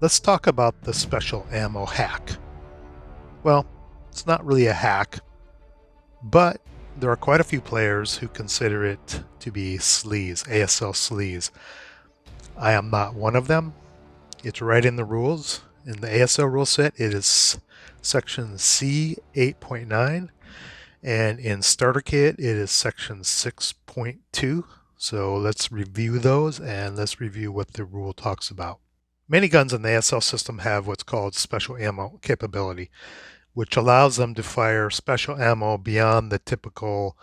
Let's talk about the special ammo hack. Well, it's not really a hack, but there are quite a few players who consider it to be sleaze, ASL sleaze. I am not one of them. It's right in the rules. In the ASL rule set, it is section C 8.9, and in Starter Kit, it is section 6.2. So let's review those and let's review what the rule talks about. Many guns in the ASL system have what's called special ammo capability, which allows them to fire special ammo beyond the typical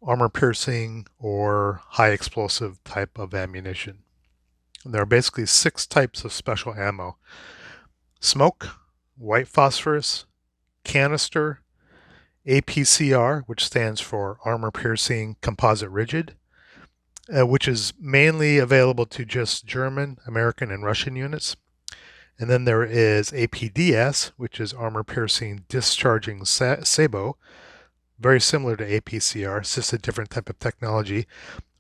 armor-piercing or high explosive type of ammunition. And there are basically 6 types of special ammo: smoke, white phosphorus, canister, APCR, which stands for armor-piercing composite rigid, which is mainly available to just German, American, and Russian units. And then there is APDS, which is armor-piercing discharging sabot, very similar to APCR. It's just a different type of technology,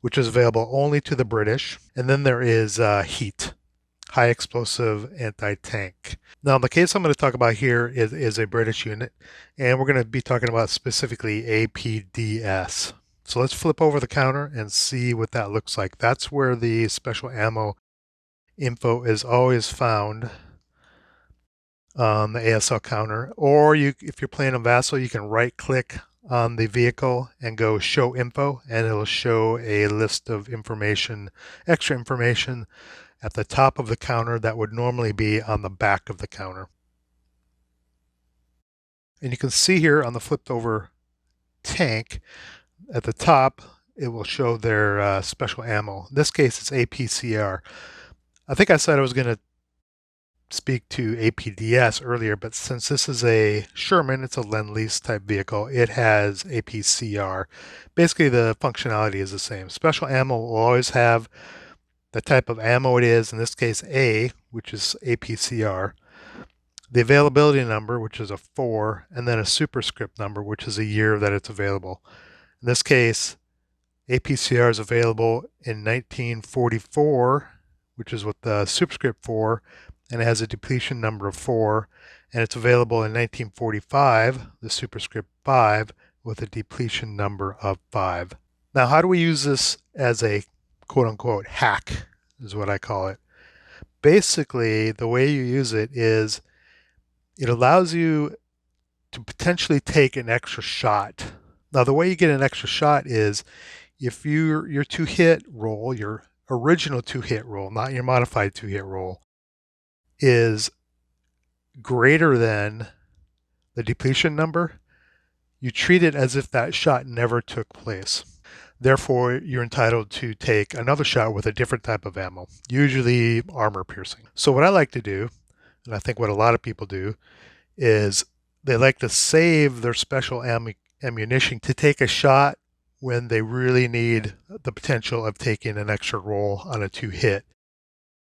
which is available only to the British. And then there is HEAT, high explosive anti-tank. Now, the case I'm going to talk about here is a British unit, and we're going to be talking about specifically APDS. So let's flip over the counter and see what that looks like. That's where the special ammo info is always found on the ASL counter. Or if you're playing on Vassal, you can right-click on the vehicle and go Show Info, and it'll show a list of information, extra information at the top of the counter that would normally be on the back of the counter. And you can see here on the flipped over tank, at the top, it will show their special ammo. In this case, it's APCR. I think I said I was going to speak to APDS earlier, but since this is a Sherman, it's a Lend-Lease type vehicle, it has APCR. Basically, the functionality is the same. Special ammo will always have the type of ammo it is, in this case A, which is APCR, the availability number, which is a 4, and then a superscript number, which is a year that it's available. In this case, APCR is available in 1944, which is with the superscript 4, and it has a depletion number of 4, and it's available in 1945, the superscript 5, with a depletion number of 5. Now, how do we use this as a quote-unquote hack, is what I call it. Basically, the way you use it is it allows you to potentially take an extra shot. Now, the way you get an extra shot is if your 2-hit roll, your original 2-hit roll, not your modified 2-hit roll, is greater than the depletion number, you treat it as if that shot never took place. Therefore, you're entitled to take another shot with a different type of ammo, usually armor piercing. So what I like to do, and I think what a lot of people do, is they like to save their special ammunition to take a shot when they really need the potential of taking an extra roll on a 2-hit.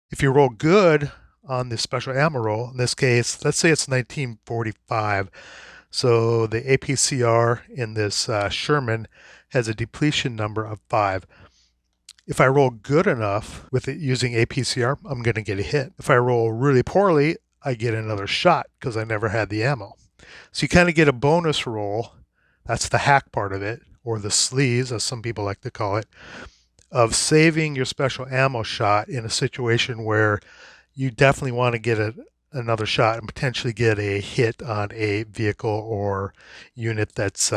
If you roll good on the special ammo roll, in this case, let's say it's 1945, so the APCR in this Sherman has a depletion number of 5. If I roll good enough with it using APCR, I'm going to get a hit. If I roll really poorly, I get another shot because I never had the ammo. So you kind of get a bonus roll. That's the hack part of it, or the sleaze, as some people like to call it, of saving your special ammo shot in a situation where you definitely want to get another shot and potentially get a hit on a vehicle or unit that's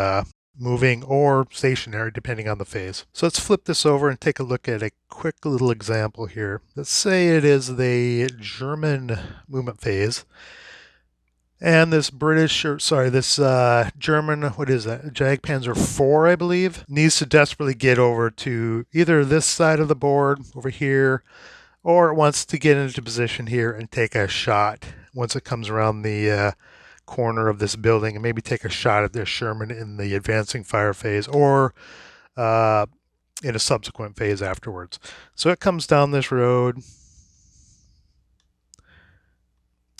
moving or stationary, depending on the phase. So let's flip this over and take a look at a quick little example here. Let's say it is the German movement phase. And this German, what is that? Jagdpanzer 4, I believe, needs to desperately get over to either this side of the board over here, or it wants to get into position here and take a shot once it comes around the corner of this building, and maybe take a shot at this Sherman in the advancing fire phase or in a subsequent phase afterwards. So it comes down this road,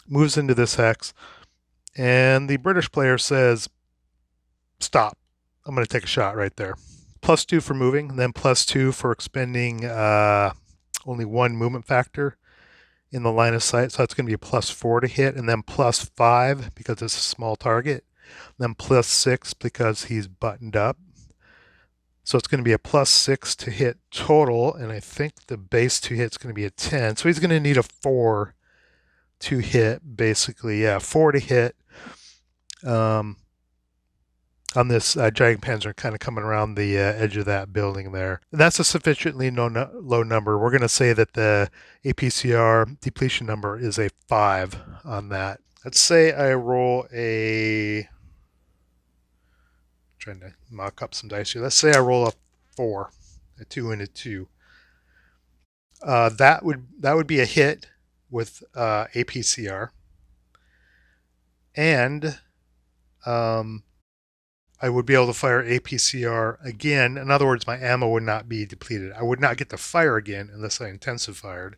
moves into this hex, and the British player says, stop, I'm going to take a shot right there. +2 for moving, and then +2 for expending only 1 movement factor in the line of sight, so that's going to be a +4 to hit, and then +5 because it's a small target, then +6 because he's buttoned up. So it's going to be a +6 to hit total, and I think the base to hit is going to be a 10. So he's going to need a 4 to hit, basically. Yeah, 4 to hit on this giant panzer kind of coming around the edge of that building there. And that's a sufficiently low number. We're going to say that the APCR depletion number is a 5 on that. Let's say I roll a... trying to mock up some dice here. Let's say I roll a 4, a 2 and a 2. That would be a hit with APCR, and I would be able to fire APCR again. In other words, my ammo would not be depleted. I would not get to fire again unless I intensified,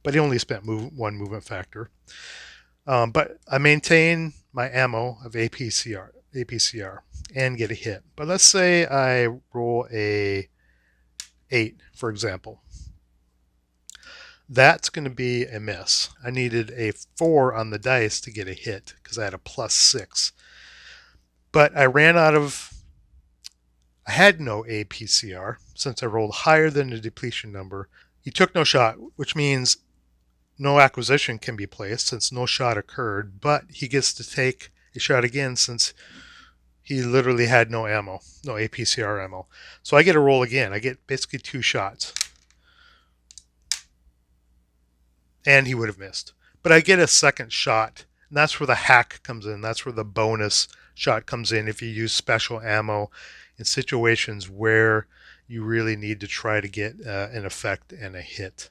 but he only spent 1 movement factor. But I maintain my ammo of APCR and get a hit. But let's say I roll a 8, for example. That's going to be a miss. I needed a 4 on the dice to get a hit because I had a +6. But I had no APCR since I rolled higher than the depletion number. He took no shot, which means no acquisition can be placed since no shot occurred, but he gets to take a shot again since he literally had no ammo, no APCR ammo. So I get a roll again. I get basically 2 shots. And he would have missed. But I get a second shot, and that's where the hack comes in. That's where the bonus shot comes in if you use special ammo in situations where you really need to try to get an effect and a hit.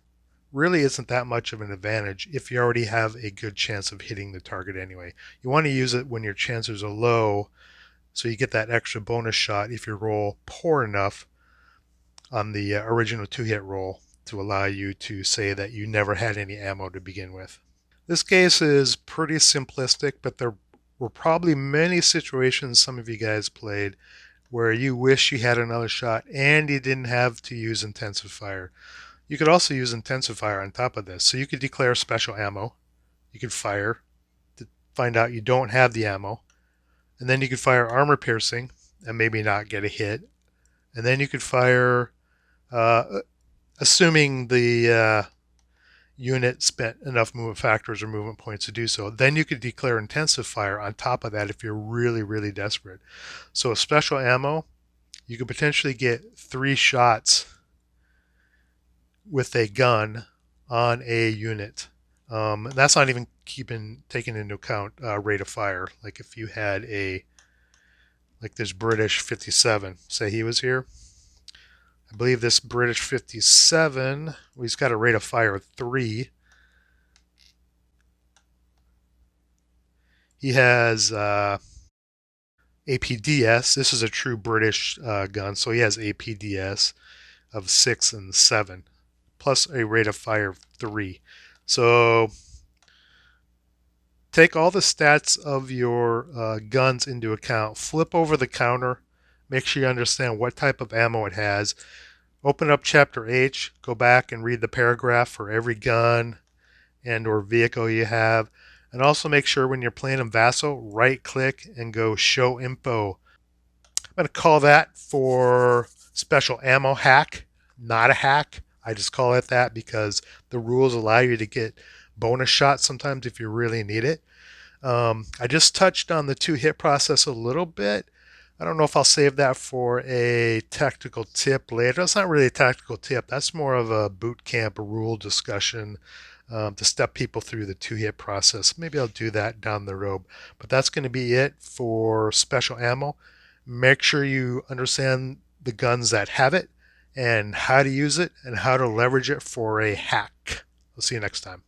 Really isn't that much of an advantage if you already have a good chance of hitting the target anyway. You want to use it when your chances are low, so you get that extra bonus shot if you roll poor enough on the original 2-hit roll to allow you to say that you never had any ammo to begin with. This case is pretty simplistic, but there were probably many situations some of you guys played where you wish you had another shot and you didn't have to use intensifier. You could also use intensifier on top of this. So you could declare special ammo. You could fire to find out you don't have the ammo. And then you could fire armor piercing and maybe not get a hit. And then you could fire... assuming the unit spent enough movement factors or movement points to do so. Then you could declare intensive fire on top of that if you're really, really desperate. So with special ammo, you could potentially get 3 shots with a gun on a unit. That's not even taking into account rate of fire. Like if you had like this British 57, say he was here. I believe this British 57, well, he's got a rate of fire of 3. He has APDS. This is a true British gun, so he has APDS of 6 and 7, plus a rate of fire of 3. So take all the stats of your guns into account, flip over the counter, make sure you understand what type of ammo it has. Open up Chapter H, go back and read the paragraph for every gun and or vehicle you have. And also make sure when you're playing in Vassal, right click and go Show Info. I'm going to call that for special ammo hack, not a hack. I just call it that because the rules allow you to get bonus shots sometimes if you really need it. I just touched on the 2-hit process a little bit. I don't know if I'll save that for a tactical tip later. It's not really a tactical tip. That's more of a boot camp rule discussion to step people through the 2-hit process. Maybe I'll do that down the road. But that's going to be it for special ammo. Make sure you understand the guns that have it and how to use it and how to leverage it for a hack. I'll see you next time.